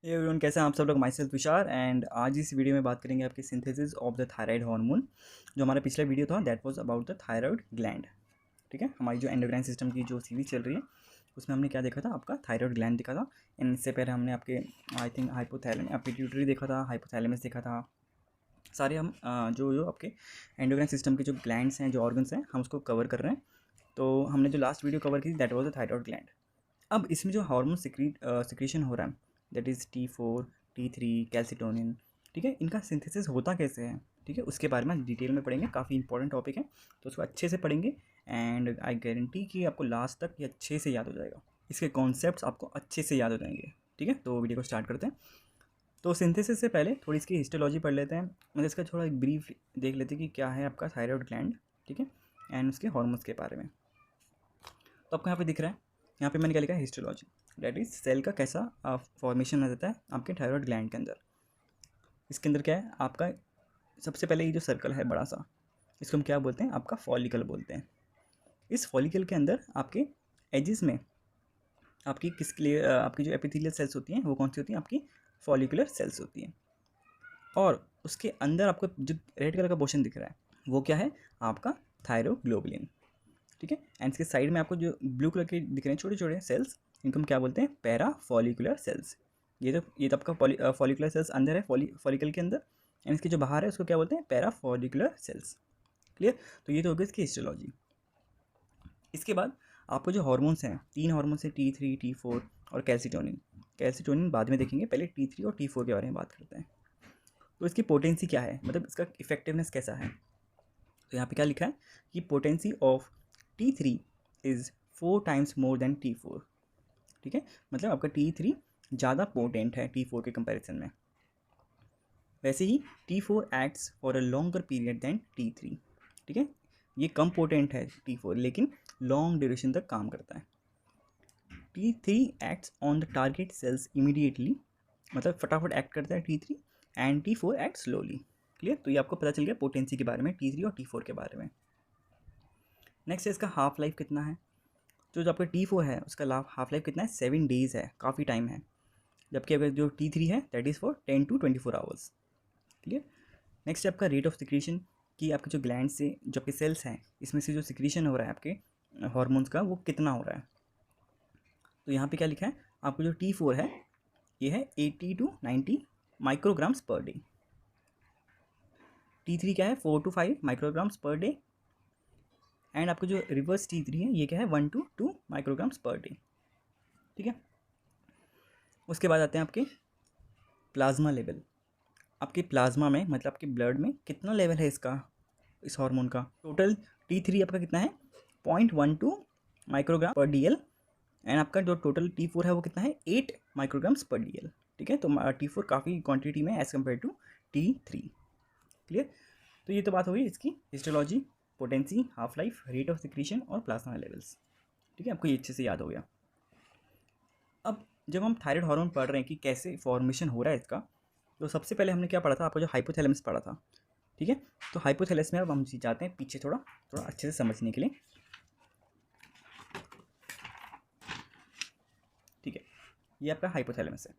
Everyone, कैसे हैं आप सब लोग। माई सेल्फ तुषार एंड आज इस वीडियो में बात करेंगे आपके synthesis of the thyroid hormone. जो हमारा पिछला वीडियो था that was about the thyroid gland. ठीक है, हमारी जो एंडोक्राइन सिस्टम की जो सीरीज चल रही है उसमें हमने क्या देखा था, आपका थायराइड ग्लैंड देखा था। एंड इससे पहले हमने आपके आई थिंक हाइपोथैलेमस पिट्यूटरी देखा था, हाइपोथैलेमस देखा था। सारे हम जो जो आपके एंडोक्राइन सिस्टम के जो ग्लैंड्स हैं, जो ऑर्गन्स हैं, हम उसको कवर कर रहे हैं। तो हमने जो लास्ट वीडियो कवर की that was the thyroid gland. अब इसमें जो हार्मोन सिक्रीशन हो रहा है that is T4, T3, calcitonin. ठीक है, इनका सिंथेसिस होता कैसे है, ठीक है, उसके बारे में डिटेल में पढ़ेंगे। काफ़ी इंपॉर्टेंट टॉपिक है, तो उसको अच्छे से पढ़ेंगे। एंड आई गारंटी कि आपको लास्ट तक ये अच्छे से याद हो जाएगा, इसके कॉन्सेप्ट्स आपको अच्छे से याद हो जाएंगे। ठीक है, तो वीडियो को स्टार्ट करते हैं। तो सिंथेसिस से पहले थोड़ी इसकी हिस्टोलॉजी पढ़ लेते हैं, मतलब इसका थोड़ा एक ब्रीफ देख लेते हैं कि क्या है आपका थायराइड ग्लैंड। ठीक है, एंड उसके हॉर्मोन्स के बारे में। तो आपको यहाँ पे दिख रहा है, यहाँ पे मैंने क्या लिखा है, हिस्टोलॉजी। डेट इज सेल का कैसा फॉर्मेशन आ जाता है आपके थायराइड ग्लैंड के अंदर। इसके अंदर क्या है आपका, सबसे पहले ये जो सर्कल है बड़ा सा, इसको हम क्या बोलते हैं, आपका फॉलिकल बोलते हैं। इस फॉलिकल के अंदर आपके एजिस में आपकी किसके लिए आपकी जो एपिथेलियल सेल्स होती हैं वो कौन सी होती हैं, आपकी फॉलिकुलर सेल्स होती हैं। और उसके अंदर आपको जो रेड कलर का पोर्शन दिख रहा है वो क्या है, आपका थायरोग्लोबुलिन। ठीक है, एंड इसके साइड में आपको जो ब्लू कलर के दिख रहे हैं छोटे छोटे सेल्स, इनको हम क्या बोलते हैं, पैरा फॉलिकुलर सेल्स। ये तो आपका फॉलिकुलर सेल्स अंदर है, फॉलिकल के अंदर। एंड इसके जो बाहर है उसको क्या बोलते हैं, पैरा फॉलिकुलर सेल्स। क्लियर। तो ये तो हो गया इसकी हिस्टोलॉजी। इसके बाद आपको जो हॉर्मोन्स हैं, 3 हॉर्मोन्स हैं, T3, T4 और कैल्सिटोनिन। कैल्सिटोनिन बाद में देखेंगे, पहले T3 और T4 के बारे में बात करते हैं। तो इसकी पोटेंसी क्या है, मतलब इसका इफेक्टिवनेस कैसा है। तो यहाँ पे क्या लिखा है कि potency of T3 is 4 times more than T4। ठीक है, मतलब आपका T3 ज़्यादा पोटेंट है T4 के कंपैरिजन में। वैसे ही T4 acts for a longer period than T3। ठीक है, ये कम पोटेंट है T4 लेकिन लॉन्ग ड्यूरेशन तक काम करता है। T3 acts on the target cells immediately, मतलब फटाफट एक्ट करता है T3, and T4 act slowly. Clear. तो ये आपको पता चल गया पोटेंसी के बारे में, T3 और T4 के बारे में। नेक्स्ट है इसका हाफ लाइफ कितना है। जो आपका T4 है उसका हाफ लाइफ कितना है, 7 डेज़ है, काफ़ी टाइम है। जबकि अगर जो T3 है that is for 10 to 24 hours. Clear. Next है आपका रेट ऑफ सिक्रीशन, कि आपके जो ग्लैंड से जो आपके सेल्स हैं इसमें से जो सिक्रीशन हो रहा है आपके हॉर्मोन्स का वो कितना हो रहा है। तो यहाँ पे क्या लिखा है, आपको जो T4 है ये है 80 to 90 micrograms per day. T3 क्या है, 4 to 5 micrograms per day. And आपको जो रिवर्स T3 है ये क्या है, 1 to 2 माइक्रोग्राम्स पर डे। ठीक है, उसके बाद आते हैं आपके प्लाज्मा लेवल। आपके प्लाज्मा में मतलब आपके ब्लड में कितना लेवल है इसका, इस हार्मोन का। टोटल T3 आपका कितना है, 0.12 माइक्रोग्राम पर DL। एंड आपका जो टोटल T4 है वो कितना है, 8 माइक्रोग्राम्स पर DL। ठीक है, तो T4 काफ़ी क्वांटिटी में as compare to T3। Clear. तो ये तो बात हो गई इसकी histology, potency, half life, rate of secretion और प्लाज्मा लेवल्स। ठीक है, आपको ये अच्छे से याद हो गया। अब जब हम थायराइड हार्मोन पढ़ रहे हैं कि कैसे फॉर्मेशन हो रहा है इसका, तो सबसे पहले हमने क्या पढ़ा था, आपका जो हाइपोथैलेमस पढ़ा था। ठीक है, तो हाइपोथैलेमस में अब हम जाते हैं पीछे थोड़ा थोड़ा अच्छे से समझने के लिए। ठीक है, ये आपका हाइपोथैलेमस है।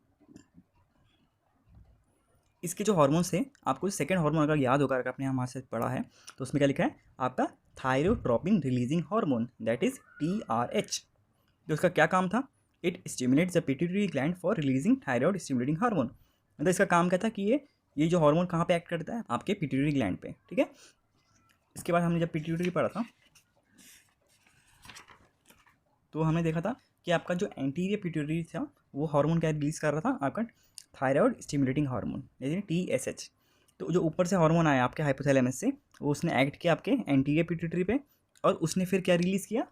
इसके जो हॉर्मोन्स थे, आपको सेकंड हार्मोन अगर याद होगा, अगर आपने हमारे से पढ़ा है तो उसमें क्या लिखा है, आपका thyrotropin releasing hormone that is TRH। जो उसका क्या काम था, it stimulates the pituitary gland for releasing thyroid stimulating hormone. मतलब इसका काम क्या था कि ये जो हार्मोन कहाँ पे एक्ट करता है, आपके पिट्यूटरी ग्लैंड पे। ठीक है, इसके बाद हमने जब पिट्यूटरी पढ़ा था तो हमने देखा था कि आपका जो एंटीरियर पिट्यूटरी था वो हार्मोन क्या रिलीज कर रहा था, आपका थायराइड स्टिमुलेटिंग हार्मोन यानी TSH। तो जो ऊपर से हार्मोन आया आपके हाइपोथैलेमस से, वो उसने एक्ट किया आपके एंटीरियर पिट्यूटरी पे, और उसने फिर क्या रिलीज़ किया,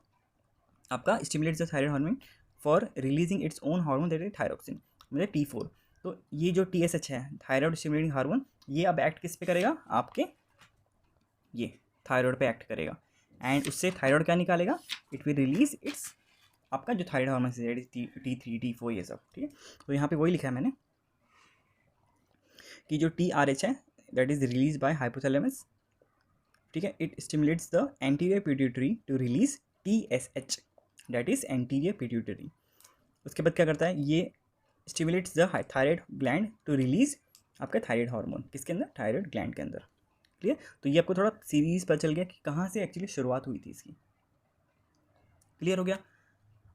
आपका stimulates the thyroid hormone for releasing its own hormone that is thyroxine, मतलब T4। तो ये जो TSH है, थायराइड स्टिमुलेटिंग हार्मोन, ये अब एक्ट किस पे करेगा, आपके ये थायराइड पे एक्ट करेगा। एंड उससे थायराइड क्या निकालेगा, इट विल रिलीज इट्स आपका जो थायराइड हार्मोन है T3 T4 ये सब। ठीक है, तो यहाँ पे वही लिखा है मैंने कि जो TRH है that is release by hypothalamus. ठीक है, it stimulates the anterior pituitary to release TSH that is anterior pituitary. उसके बाद क्या करता है, ये stimulates the thyroid gland to release आपका थायराइड हार्मोन, किसके अंदर, थायराइड ग्लैंड के अंदर। क्लियर। तो ये आपको थोड़ा सीरीज पता चल गया कि कहाँ से एक्चुअली शुरुआत हुई थी इसकी। क्लियर हो गया।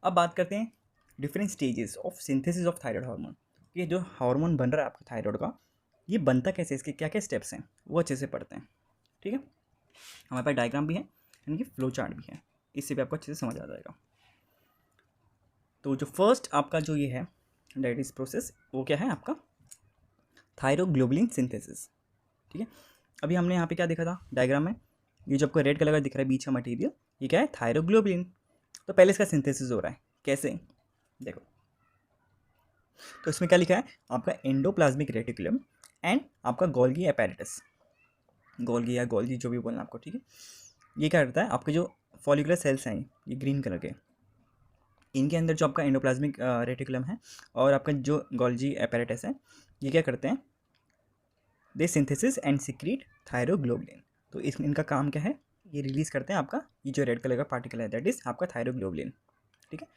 अब बात करते हैं different stages of synthesis of thyroid hormone. ये जो हार्मोन बन रहा है आपका थायराइड का, ये बनता कैसे, इसके क्या क्या स्टेप्स हैं वो अच्छे से पढ़ते हैं। ठीक है, हमारे पास डायग्राम भी है, यानी कि फ्लो चार्ट भी है, इससे भी आपको अच्छे से समझ आ जाएगा। तो जो फर्स्ट आपका जो ये है दैट इज प्रोसेस, वो क्या है आपका थायरोग्लोबुलिन सिंथेसिस। ठीक है, अभी हमने यहाँ पे क्या देखा था डायग्राम में, ये जो आपको रेड कलर का दिख रहा है बीच का मटेरियल, ये क्या है, थायरोग्लोबुलिन। तो पहले इसका सिंथेसिस हो रहा है, कैसे देखो, तो इसमें क्या लिखा है आपका एंडोप्लाज्मिक रेटिकुलम एंड आपका गोल्गी अपैरेटस, गोल्गी या गोल्गी जो भी बोलना आपको। ठीक है, ये क्या करता है, आपके जो फॉलिकुलर सेल्स हैं ये ग्रीन कलर के, इनके अंदर जो आपका एंडोप्लाज्मिक रेटिकुलम है और आपका जो गोल्गी अपैरेटस है, ये क्या करते हैं, दे सिंथेसिस एंड सिक्रीट थायरोग्लोबुलिन। तो इनका काम क्या है, ये रिलीज़ करते हैं आपका ये जो रेड कलर का पार्टिकल है दैट इज़ आपका थायरोग्लोबुलिन। ठीक है,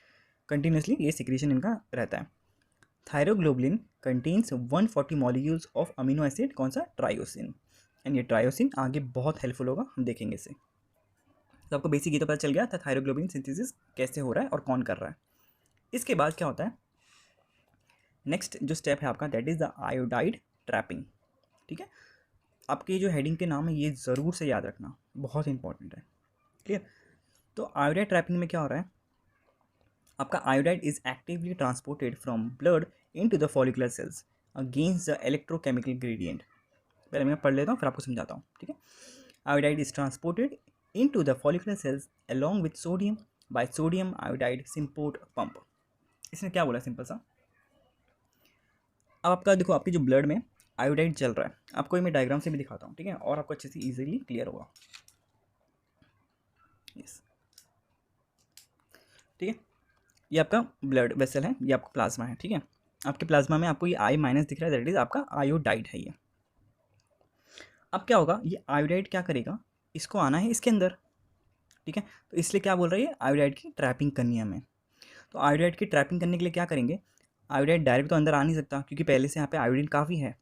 कंटिन्यूसली ये सिक्रीशन इनका रहता है। Thyroglobulin contains 140 molecules of amino acid, कौन सा, ट्रायोसिन। एंड ये ट्रायोसिन आगे बहुत हेल्पफुल होगा, हम देखेंगे इसे। तो आपको बेसिक ये तो पता चल गया था थायरोग्लोबुलिन सिंथेसिस कैसे हो रहा है और कौन कर रहा है। इसके बाद क्या होता है, नेक्स्ट जो स्टेप है आपका that is the iodide trapping. ठीक है, आपके जो हेडिंग के नाम है ये ज़रूर से याद रखना, बहुत इंपॉर्टेंट है। क्लियर। तो आयोडाइड ट्रैपिंग में क्या हो रहा है, आपका iodide is actively transported from blood into the follicular cells against the electrochemical gradient. पहले मैं पढ़ लेता हूँ फिर आपको समझाता हूँ। ठीक है, iodide is transported into the follicular cells along with sodium by sodium iodide symport pump. इसने क्या बोला, सिंपल सा, अब आपका देखो आपके जो ब्लड में आयोडाइड चल रहा है, आपको ये मैं डायग्राम से भी दिखाता हूँ। ठीक है, और आपको अच्छे से इजीली क्लियर होगा। यस, ठीक है, ये आपका ब्लड वेसल है, ये आपका प्लाज्मा है। ठीक है, आपके प्लाज्मा में आपको ये आई माइनस दिख रहा है, दैट इज आपका आयोडाइड है ये। अब क्या होगा, ये आयोडाइड क्या करेगा, इसको आना है इसके अंदर। ठीक है, तो इसलिए क्या बोल रहा है, आयोडाइड की ट्रैपिंग करनी है हमें। तो आयोडाइड की ट्रैपिंग करने के लिए क्या करेंगे, आयोडाइड डायरेक्ट तो अंदर आ नहीं सकता क्योंकि पहले से यहाँ पे आयोडीन काफ़ी है,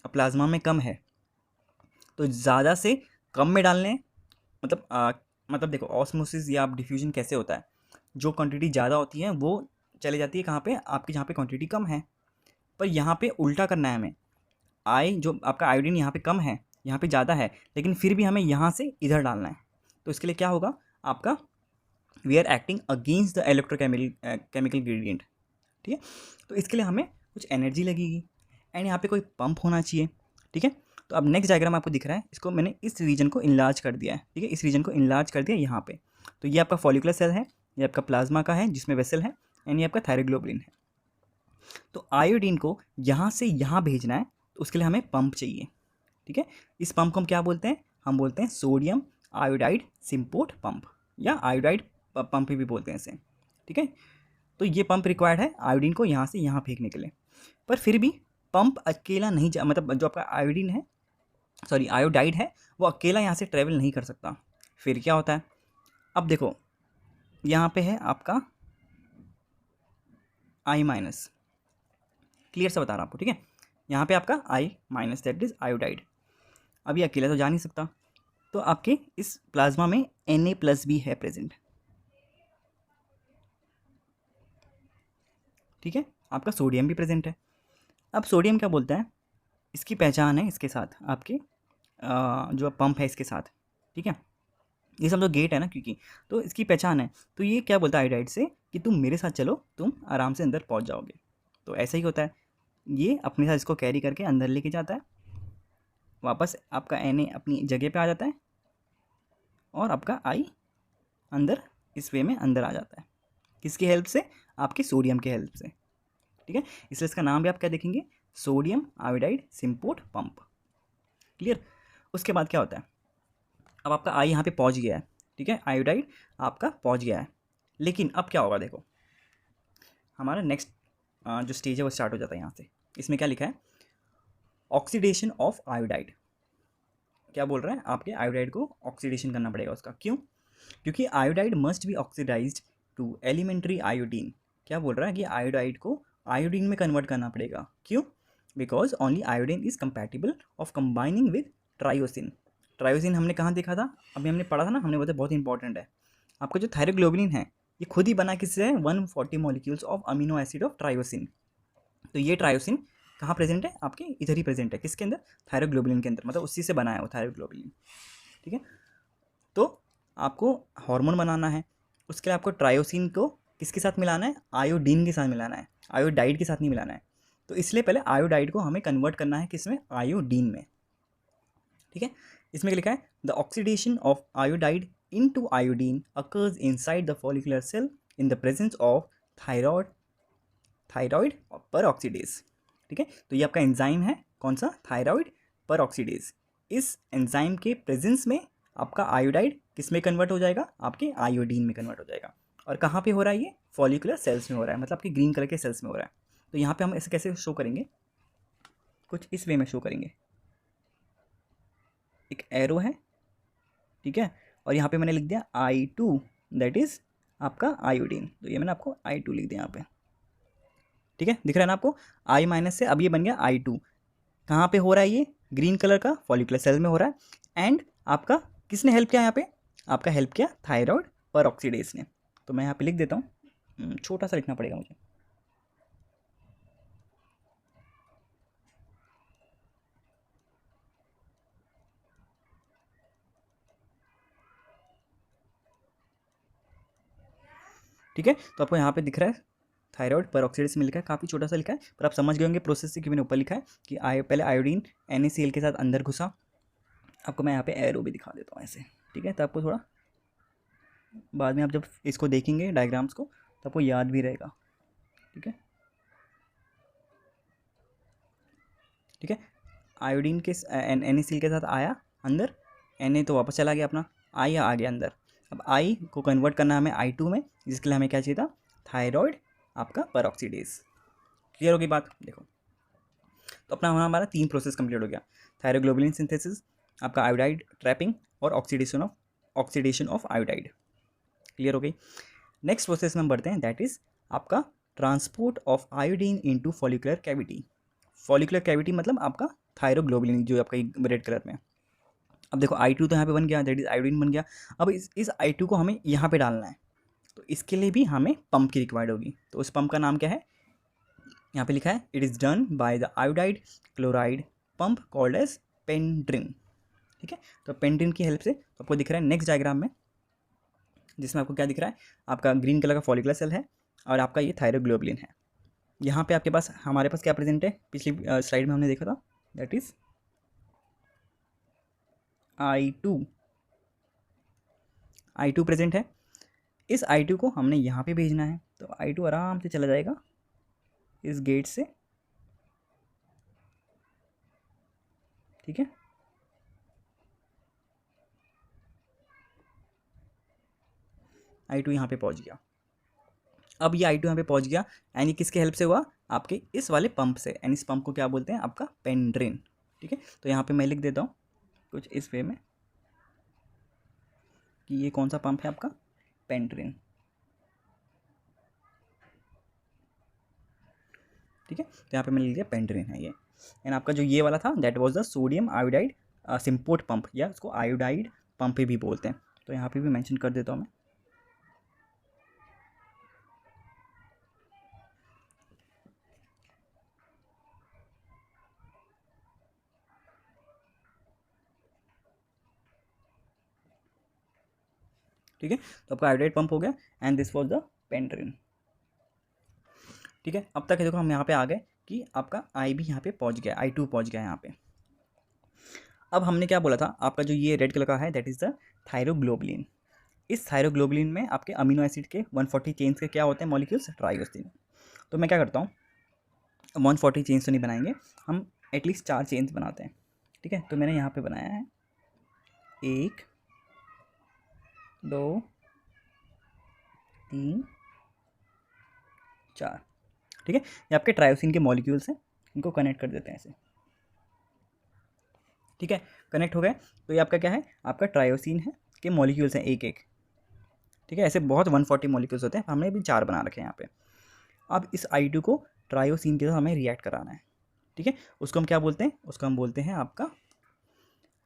अब प्लाज्मा में कम है, तो ज़्यादा से कम में डालने, मतलब देखो ऑस्मोसिस या डिफ्यूजन कैसे होता है, जो क्वांटिटी ज़्यादा होती है वो चले जाती है कहाँ पे, आपकी जहाँ पे क्वांटिटी कम है। पर यहाँ पे उल्टा करना है हमें, जो आपका आयोडीन यहाँ पे कम है, यहाँ पे ज़्यादा है, लेकिन फिर भी हमें यहाँ से इधर डालना है। तो इसके लिए क्या होगा आपका, we are acting against the electrochemical gradient. ठीक है, तो इसके लिए हमें कुछ एनर्जी लगेगी एंड यहाँ पे कोई पंप होना चाहिए। ठीक है, तो अब नेक्स्ट डायग्राम आपको दिख रहा है, इसको मैंने इस रीजन को इनलार्ज कर दिया है। ठीक है, इस रीजन को इनलार्ज कर दिया यहाँ पे। तो ये आपका फॉलिकुलर सेल है, ये आपका प्लाज्मा का है जिसमें वेसल है, एंड ये आपका थायरोग्लोबुलिन है। तो आयोडीन को यहाँ से यहाँ भेजना है, तो उसके लिए हमें पंप चाहिए। ठीक है, इस पंप को हम क्या बोलते हैं, हम बोलते हैं सोडियम आयोडाइड सिंपोर्ट पंप, या आयोडाइड पंप भी बोलते हैं इसे। ठीक है, तो ये पंप रिक्वायर्ड है आयोडीन को यहाँ से यहाँ फेंकने के लिए। पर फिर भी पंप अकेला नहीं मतलब जो आपका आयोडीन है, सॉरी आयोडाइड है, वो अकेला यहाँ से ट्रेवल नहीं कर सकता। फिर क्या होता है, अब देखो यहाँ पे है आपका आई माइनस, क्लियर से बता रहा आपको। ठीक है, यहाँ पे आपका आई माइनस दैट इज आयोडाइड, अभी अकेला तो जा नहीं सकता, तो आपके इस प्लाज्मा में Na+ भी है प्रेजेंट। ठीक है, आपका सोडियम भी प्रेजेंट है। अब सोडियम क्या बोलता है, इसकी पहचान है इसके साथ, आपके जो पंप है इसके साथ। ठीक है, ये समझो गेट है ना, क्योंकि तो इसकी पहचान है, तो ये क्या बोलता है आयोडाइड से कि तुम मेरे साथ चलो, तुम आराम से अंदर पहुंच जाओगे। तो ऐसा ही होता है, ये अपने साथ इसको कैरी करके अंदर लेके जाता है, वापस आपका Na अपनी जगह पे आ जाता है, और आपका आई अंदर इस वे में अंदर आ जाता है, किसकी हेल्प से, आपके सोडियम की हेल्प से। ठीक है, इसलिए इसका नाम भी आप क्या देखेंगे, sodium iodide symport pump. Clear. उसके बाद क्या होता है, अब आपका आई यहाँ पे पहुँच गया है। ठीक है, आयोडाइड आपका पहुँच गया है, लेकिन अब क्या होगा, देखो हमारा नेक्स्ट जो स्टेज है वो स्टार्ट हो जाता है यहाँ से। इसमें क्या लिखा है, ऑक्सीडेशन ऑफ आयोडाइड। क्या बोल रहा है, आपके आयोडाइड को ऑक्सीडेशन करना पड़ेगा उसका, क्यों, क्योंकि iodide must be oxidised to elementary iodine. क्या बोल रहा है कि आयोडाइड को आयोडीन में कन्वर्ट करना पड़ेगा। क्यों? Because only iodine is compatible of combining with tyrosine. Tyrosine हमने कहाँ देखा था? अभी हमने पढ़ा था ना, हमने बोला बहुत इंपॉर्टेंट है। आपका जो थायरोग्लोबुलिन है ये खुद ही बना किससे है? 140 molecules of amino acid of tyrosine. तो ये ट्रायोसिन कहाँ प्रेजेंट है? आपके इधर ही प्रेजेंट है। किसके अंदर? थायरोग्लोबुलिन के अंदर, मतलब उसी से बना है वो थायरोग्लोबुलिन। ठीक है, तो आपको हार्मोन बनाना है, उसके लिए आपको ट्रायोसिन को किसके साथ मिलाना है? आयोडीन के साथ मिलाना है, आयोडाइड के साथ नहीं मिलाना है। तो इसलिए पहले आयोडाइड को हमें कन्वर्ट करना है किसमें? आयोडीन में। ठीक है, इसमें लिखा है the oxidation of iodide into iodine occurs inside the follicular cell in the presence of thyroid peroxidase. ठीक है, तो ये आपका एंजाइम है, कौन सा? थायराइड पर ऑक्सीडेज। इस एंजाइम के प्रेजेंस में आपका आयोडाइड किस में कन्वर्ट हो जाएगा? आपके आयोडीन में कन्वर्ट हो जाएगा। और कहाँ पे हो रहा है ये? फॉलिकुलर सेल्स में हो रहा है, मतलब आपके ग्रीन कलर के सेल्स में हो रहा है। तो यहाँ पे हम ऐसे कैसे शो करेंगे? कुछ इस वे में शो करेंगे। एक एरो है, ठीक है, और यहाँ पे मैंने लिख दिया I2, दैट इज आपका आयोडीन। तो ये मैंने आपको I2 लिख दिया यहाँ पे। ठीक है, दिख रहा है ना आपको? I माइनस से अब ये बन गया I2। कहाँ पे हो रहा है ये? ग्रीन कलर का फॉलिकुलर सेल में हो रहा है। एंड आपका किसने हेल्प किया यहाँ पे? आपका हेल्प किया थायराइड पर ऑक्सीडेज ने। तो मैं यहाँ पे लिख देता हूँ, छोटा सा लिखना पड़ेगा मुझे। ठीक है, तो आपको यहाँ पे दिख रहा है थायराइड पर ऑक्सीडेज में लिखा है, काफ़ी छोटा सा लिखा है, पर आप समझ गए होंगे प्रोसेस से कि मैंने ऊपर लिखा है कि पहले आयोडीन NaCl के साथ अंदर घुसा। आपको मैं यहाँ पे एरो भी दिखा देता हूँ ऐसे। ठीक है, तो आपको थोड़ा बाद में आप जब इसको देखेंगे डायग्राम्स को तो आपको याद भी रहेगा। ठीक है, ठीक है, आयोडीन के NaCl के साथ आया अंदर, Na तो वापस चला गया अपना, I आ गया अंदर। अब I को कन्वर्ट करना है हमें I2 में, जिसके लिए हमें क्या चाहिए था? थायराइड आपका पर ऑक्सीडेज। क्लियर होगी बात? देखो, तो अपना हमारा 3 प्रोसेस कंप्लीट हो गया। थायरोग्लोबुलिन सिंथेसिस, आपका आयोडाइड ट्रैपिंग और ऑक्सीडेशन ऑफ आयोडाइड। क्लियर हो गई? नेक्स्ट प्रोसेस में हम बढ़ते हैं, दैट इज आपका transport of iodine into follicular cavity. Follicular cavity मतलब आपका थायरोग्लोबुलिन जो आपका रेड कलर में। अब देखो I2 तो यहाँ पे बन गया, दैट इज आयोडीन बन गया। अब इस I2 को हमें यहाँ पे डालना है, तो इसके लिए भी हमें पंप की रिक्वायर्ड होगी। तो उस पंप का नाम क्या है? यहाँ पे लिखा है it is done by the iodide chloride pump called as pendrin. ठीक है, तो पेंड्रिन की हेल्प से तो आपको दिख रहा है नेक्स्ट डायग्राम में, जिसमें आपको क्या दिख रहा है? आपका ग्रीन कलर का फॉलिकुलर सेल है और आपका ये थायरोग्लोबुलिन है। यहाँ पे आपके पास, हमारे पास क्या प्रेजेंट है? पिछली स्लाइड में हमने देखा था, दैट इज I2 प्रेजेंट है। इस I2 को हमने यहाँ पे भेजना है, तो I2 आराम से चला जाएगा इस गेट से। ठीक है, I2 यहाँ पे पहुँच गया। अब ये I2 यहाँ पे पहुँच गया, यानी किसके हेल्प से हुआ? आपके इस वाले पंप से, यानी इस पंप को क्या बोलते हैं? आपका पेंड्रिन। ठीक है, तो यहाँ पे मैं लिख देता हूँ कुछ इस वे में कि ये कौन सा पंप है? आपका पेंड्रिन। ठीक है, तो यहाँ पे मैंने लिख दिया पेंड्रिन है ये। एंड आपका जो ये वाला था that was the sodium iodide symport pump, या उसको आयोडाइड पंप भी बोलते हैं। तो यहाँ पे भी मेंशन कर देता हूँ मैं। ठीक है, तो आपका आयोडाइड पंप हो गया एंड दिस वाज द पेंड्रिन। ठीक है, अब तक देखो हम यहाँ पे आ गए कि आपका I भी यहाँ पे पहुँच गया, I2 पहुँच गया यहाँ पे। अब हमने क्या बोला था? आपका जो ये रेड कलर का है दैट इज़ द थायरोग्लोबुलिन। इस थायरोग्लोबुलिन में आपके अमीनो एसिड के 140 चेन्स के क्या होते हैं? Molecules, tyrosine. तो मैं क्या करता हूँ, 140 चेन्स तो नहीं बनाएंगे हम, एटलीस्ट 4 चेन्स बनाते हैं। ठीक है, तो मैंने यहाँ पे बनाया है 1 2 3 4। ठीक है, ये आपके ट्रायोसिन के मॉलिक्यूल्स हैं, इनको कनेक्ट कर देते हैं ऐसे। ठीक है, कनेक्ट हो गए। तो ये आपका क्या है? आपका ट्रायोसिन है के मॉलिक्यूल्स हैं एक एक। ठीक है, ऐसे बहुत 140 मॉलिक्यूल्स होते हैं, हमने भी 4 बना रखे हैं यहाँ पे। अब इस I2 को ट्रायोसिन के साथ हमें रिएक्ट कराना है, ठीक है। उसको हम क्या बोलते हैं, उसको हम बोलते हैं आपका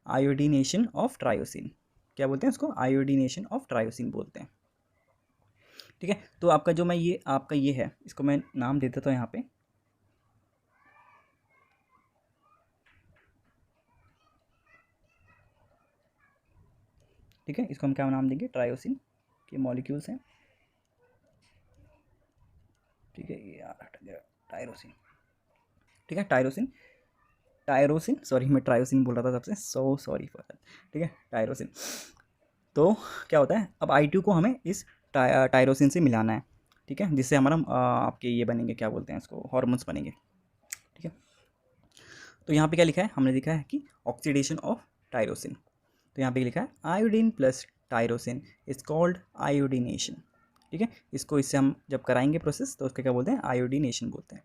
आयोडीनेशन ऑफ ट्रायोसिन। क्या बोलते हैं उसको, आयोडीनेशन ऑफ ट्रायोसिन बोलते हैं, ठीक है। तो आपका जो मैं ये आपका ये है, इसको मैं नाम दे देता हूँ यहाँ पे, ठीक है। इसको हम क्या नाम देंगे, ट्रायोसिन के मॉलिक्यूल्स हैं, ठीक है। ये यार हट गया, टायरोसिन, ठीक है। टायरोसिन, टायरोसिन, सॉरी मैं ट्रायोसिन बोल रहा था सबसे, सो सॉरी फॉर दैट, ठीक है। टायरोसिन। तो क्या होता है, अब I2 को हमें इस टायरोसिन से मिलाना है, ठीक है, जिससे हमारा आपके ये बनेंगे, क्या बोलते हैं इसको, हार्मोन्स बनेंगे, ठीक है। तो यहाँ पे क्या लिखा है, हमने लिखा है कि ऑक्सीडेशन ऑफ टायरोसिन। तो यहाँ पे लिखा है iodine plus tyrosine is called iodination, ठीक है। इसको इससे हम जब कराएंगे प्रोसेस तो उसका क्या बोलते हैं, आयोडीनेशन बोलते हैं।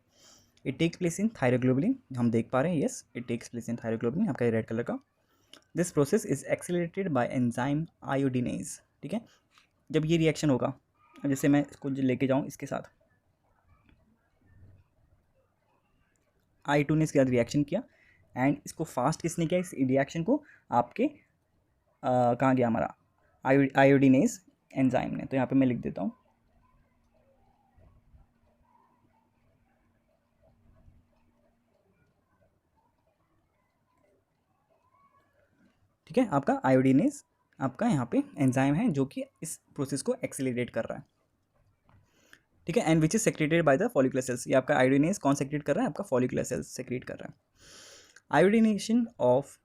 It takes place in thyroglobulin, हम देख पा रहे हैं, yes it takes place in thyroglobulin, आपका रेड कलर का। This process is accelerated by enzyme iodinase, ठीक है। जब ये रिएक्शन होगा, जैसे मैं इसको लेके जाऊँ इसके साथ, I2 ने इसके साथ रिएक्शन किया, एंड इसको फास्ट किसने किया, इस रिएक्शन को आपके कहाँ गया हमारा आयोडीनेज एंजाइम ने। तो यहाँ पे मैं लिख देता हूँ, ठीक है। आपका आयोडीनेज आपका यहाँ पे एंजाइम है जो कि इस प्रोसेस को एक्सेलरेट कर रहा है, ठीक है। And which is secreted by the follicular cells, ये आपका आयोडीनेज कौन सेक्रेट कर रहा है, आपका फॉलिकुलर सेल्स सेक्रेट कर रहा है। Iodination of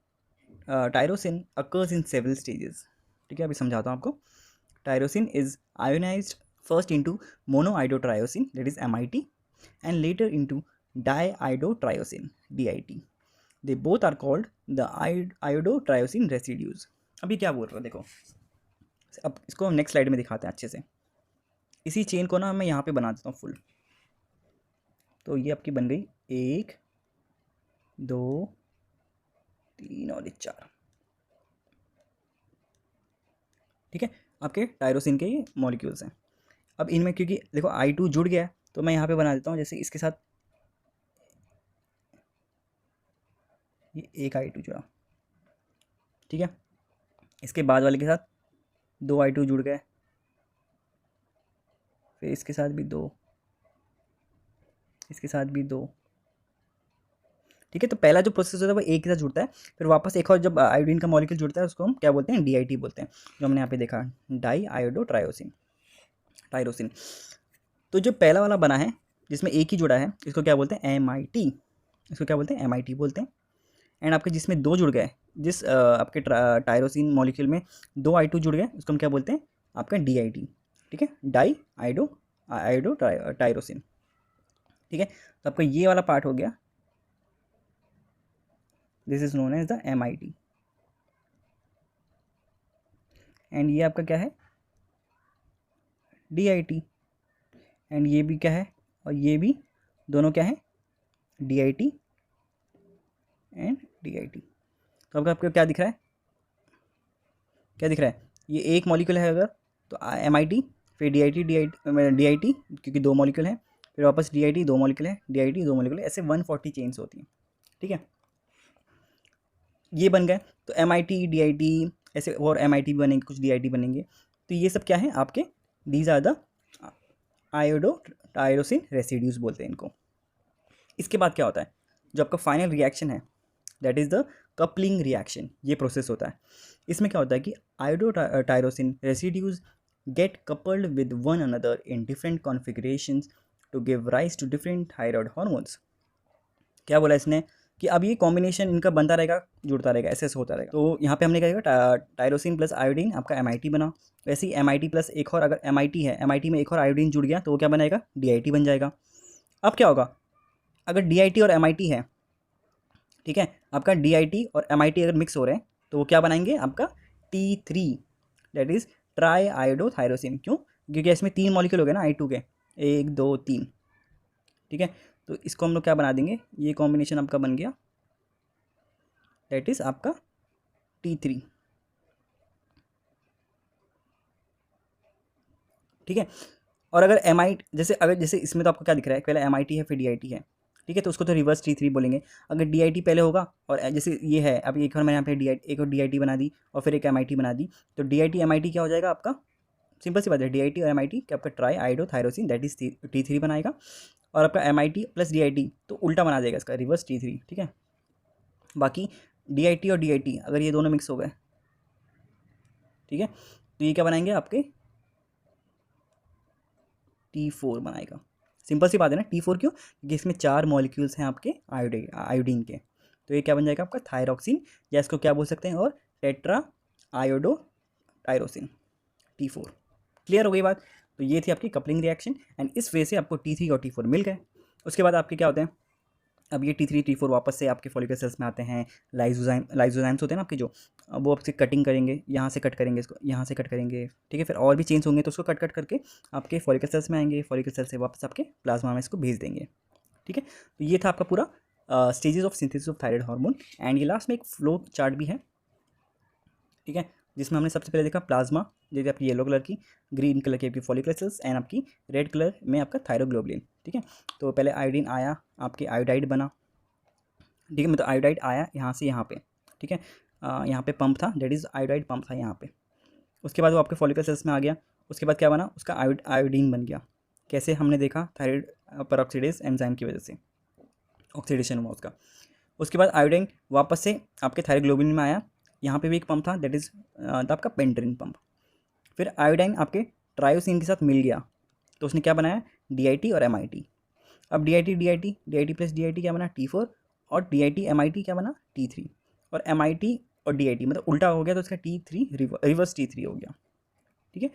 tyrosine occurs in several stages, ठीक है। अभी समझाता हूँ आपको। Tyrosine is ionised first into monoiodotyrosine, that is MIT, and later into diiodotriosine, DIT. They both are called the iodotriosine residues. अभी क्या बोल रहा हूँ देखो, अब इसको हम नेक्स्ट स्लाइड में दिखाते हैं अच्छे से। इसी चेन को ना मैं यहाँ पे बना देता हूँ फुल। तो ये आपकी बन गई 1 2 3 और 4, ठीक है। आपके टायरोसिन के ये मॉलिक्यूल्स हैं। अब इनमें क्योंकि देखो I2 जुड़ गया है, तो मैं यहाँ पे बना देता हूँ, जैसे इसके साथ ये एक I2 जुड़ा, ठीक है। इसके बाद वाले के साथ 2 I2 जुड़ गए, फिर इसके साथ भी 2, इसके साथ भी 2, ठीक है। तो पहला जो प्रोसेस होता है वो एक के साथ जुड़ता है, फिर वापस एक और जब आयोडीन का मॉलिक्यूल जुड़ता है उसको हम क्या बोलते हैं, DIT बोलते हैं, जो हमने यहाँ पे देखा, डाई आयोडो ट्रायोसिन, टायरोसिन। तो जो पहला वाला बना है जिसमें एक ही जुड़ा है, इसको क्या बोलते हैं, MIT, इसको क्या बोलते हैं, MIT बोलते हैं। एंड आपके जिसमें 2 जुड़ गए, जिस आपके टायरोसिन मॉलिक्यूल में 2 I2 जुड़ गए, उसको हम क्या बोलते हैं, आपका DIT, ठीक है, डाई आयोडो टायरोसिन, ठीक है। तो आपका ये वाला पार्ट हो गया, this is known as the MIT। And ये आपका क्या है, DIT। एंड ये भी क्या है, और ये भी दोनों क्या है, DIT एंड DIT। तो आपका आपको क्या दिख रहा है, क्या दिख रहा है, ये एक मॉलिक्यूल है अगर तो MIT, फिर DIT क्योंकि 2 मॉलिक्यूल हैं, फिर वापस DIT 2 मॉलिक्यूल है, DIT 2 मॉलिक्यूल है, ऐसे 140 चेन्स होती हैं, ठीक है। ये बन गए, तो MIT DIT ऐसे और MIT भी बनेंगे, कुछ DIT बनेंगे। तो ये सब क्या है आपके, these are the iodo tyrosine residues बोलते हैं इनको। इसके बाद क्या होता है, जो आपका फाइनल रिएक्शन है, that is the coupling reaction, ये प्रोसेस होता है। इसमें क्या होता है कि iodo tyrosine residues get coupled with one another in different configurations to give rise to different thyroid hormones. क्या बोला इसने कि अब ये कॉम्बिनेशन इनका बनता रहेगा, जुड़ता रहेगा, ऐसे ऐसे होता रहेगा। तो यहाँ पे हमने क्या किया, टायरोसिन प्लस आयोडीन आपका MIT बना। वैसे ही MIT प्लस एक और, अगर MIT है, MIT में एक और आयोडीन जुड़ गया तो वो क्या बनाएगा, DIT बन जाएगा। अब क्या होगा, अगर DIT और MIT है, ठीक है, आपका DIT और MIT अगर मिक्स हो रहे हैं तो वो क्या बनाएंगे, आपका T3, दैट इज ट्राई आयोडोथायरोसिन। क्यों, क्योंकि इसमें 3 मॉलिक्यूल हो गए ना I2 के, 1 2 3, ठीक है। तो इसको हम लोग क्या बना देंगे, ये कॉम्बिनेशन आपका बन गया, दैट इज आपका T3, ठीक है। और अगर जैसे इसमें तो आपको क्या दिख रहा है, पहले MIT है फिर DIT है, ठीक है, तो उसको तो रिवर्स T3 बोलेंगे। अगर DIT पहले होगा और जैसे ये है, अब एक बार मैंने यहाँ पे एक और DIT बना दी और फिर एक MIT बना दी, तो DIT MIT क्या हो जाएगा आपका, सिंपल सी बात है, DIT और MIT क्या आपका try iodo thyroxine that is T3 बनाएगा, और आपका MIT प्लस DIT तो उल्टा बना देगा इसका, रिवर्स T3, ठीक है। बाकी DIT और DIT अगर ये दोनों मिक्स हो गए, ठीक है, तो ये क्या बनाएंगे आपके T4 बनाएगा। सिंपल सी बात है ना, T4 क्यों, क्योंकि इसमें 4 मॉलिक्यूल्स हैं आपके आयोडीन के, तो ये क्या बन जाएगा आपका थायरॉक्सिन, या इसको क्या बोल सकते हैं, और tetra iodo tyrosine T4। Clear हो गई बात। तो ये थी आपकी कपलिंग रिएक्शन, एंड इस वे से आपको T3 और T4 मिल गए। उसके बाद आपके क्या होते हैं, अब ये T3 T4 वापस से आपके फॉलिकल सेल्स में आते हैं, लाइजोजाइम्स होते हैं ना आपके जो, वो आपसे कटिंग करेंगे, यहाँ से कट करेंगे इसको, यहाँ से कट करेंगे, ठीक है, फिर और भी चेंज होंगे तो उसको कट करके आपके फॉलिकल सेल्स में आएंगे, फॉलिकल सेल्स से वापस आपके प्लाज्मा में इसको भेज देंगे, ठीक है। तो ये था आपका पूरा stages of synthesis of thyroid hormone. And ये लास्ट में एक फ्लो चार्ट भी है, ठीक है, जिसमें हमने सबसे पहले देखा प्लाज्मा, जैसे आपकी येलो कलर की, ग्रीन कलर की आपकी फॉलिकुलर सेल्स, एंड आपकी रेड कलर में आपका थायरोग्लोबुलिन, ठीक है। तो पहले आयोडीन आया, आपके आयोडाइड बना, ठीक है, मतलब आयोडाइड आया यहाँ से यहाँ पे, ठीक है, यहाँ पे पंप था, डेट इज़ आयोडाइड पंप था यहाँ पे। उसके बाद वो आपके फॉलिकल सेल्स में आ गया, उसके बाद क्या बना, उसका आयोडीन बन गया। कैसे, हमने देखा थायराइड परऑक्सीडेज एंजाइम की वजह से ऑक्सीडेशन हुआ उसका। उसके बाद आयोडीन वापस से आपके थायरोग्लोबुलिन में आया, यहाँ पे भी एक पंप था, दैट इज़ आपका पेंटरिन पंप। फिर आयोडीन आपके ट्रायोसिन के साथ मिल गया, तो उसने क्या बनाया, DIT और MIT। अब DIT प्लस DIT क्या बना, T4, और DIT MIT क्या बना, T3, और MIT और DIT मतलब उल्टा हो गया, तो इसका T3 रिवर्स T3 हो गया, ठीक है।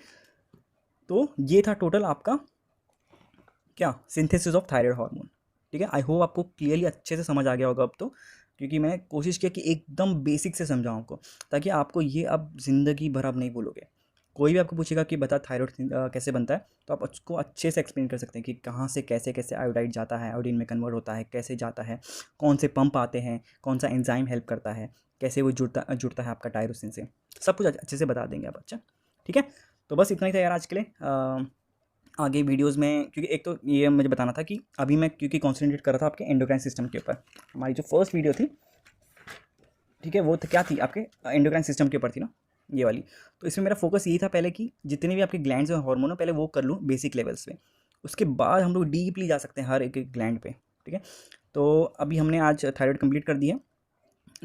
तो ये था टोटल आपका क्या, सिंथेसिस ऑफ थायराइड हार्मोन, ठीक है। आई होप आपको क्लियरली अच्छे से समझ आ गया होगा अब तो, क्योंकि मैंने कोशिश किया कि एकदम बेसिक से समझाऊँ आपको, ताकि आपको ये अब ज़िंदगी भर आप नहीं भूलोगे। कोई भी आपको पूछेगा कि बता थायराइड कैसे बनता है, तो आप उसको अच्छे से एक्सप्लेन कर सकते हैं कि कहाँ से कैसे कैसे आयोडाइड जाता है, आयोडीन में कन्वर्ट होता है, कैसे जाता है, कौन से पंप आते हैं, कौन सा एंजाइम हेल्प करता है, कैसे वो जुड़ता है आपका टायरोसिन से, सब कुछ अच्छे से बता देंगे आप। अच्छा, ठीक है, तो बस इतना ही था यार आज के लिए। आगे वीडियोस में, क्योंकि एक तो ये मुझे बताना था कि अभी मैं क्योंकि कॉन्सेंट्रेट कर रहा था आपके एंडोक्राइन सिस्टम के ऊपर, हमारी जो फर्स्ट वीडियो थी, ठीक है, वो तो क्या थी आपके एंडोक्राइन सिस्टम के ऊपर थी ना, ये वाली। तो इसमें मेरा फोकस यही था पहले कि जितने भी आपके ग्लैंड्स और हार्मोन हो पहले वो कर लूँ बेसिक लेवल्स पे, उसके बाद हम लोग डीपली जा सकते हैं हर एक ग्लैंड पे, ठीक है। तो अभी हमने आज थायराइड कंप्लीट कर दिया,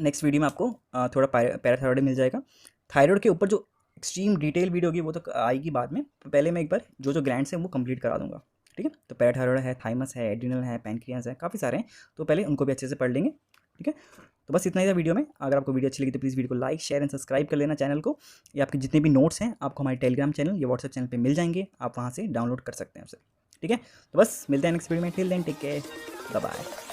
नेक्स्ट वीडियो में आपको थोड़ा पैराथायरॉयड मिल जाएगा। थायराइड के ऊपर जो एक्सट्रीम डिटेल वीडियो होगी वो तो आएगी बाद में, पहले मैं एक बार जो जो ग्लैंड्स हैं वो कंप्लीट करा दूंगा, ठीक है। तो पैराथायरॉयड है, थाइमस है, एड्रिनल है, पैनक्रियाज है, काफ़ी सारे हैं, तो पहले उनको भी अच्छे से पढ़ लेंगे, ठीक है। तो बस इतना ही था वीडियो में। अगर आपको वीडियो अच्छी लगी तो प्लीज़ वीडियो को लाइक शेयर एंड सब्सक्राइब कर लेना चैनल को। या आपके जितने भी नोट्स हैं आपको हमारे टेलीग्राम चैनल या व्हाट्सएप चैनल पे मिल जाएंगे, आप वहाँ से डाउनलोड कर सकते हैं उसे, ठीक है। तो बस मिलते हैं नेक्स्ट वीडियो में, till then take care, bye bye.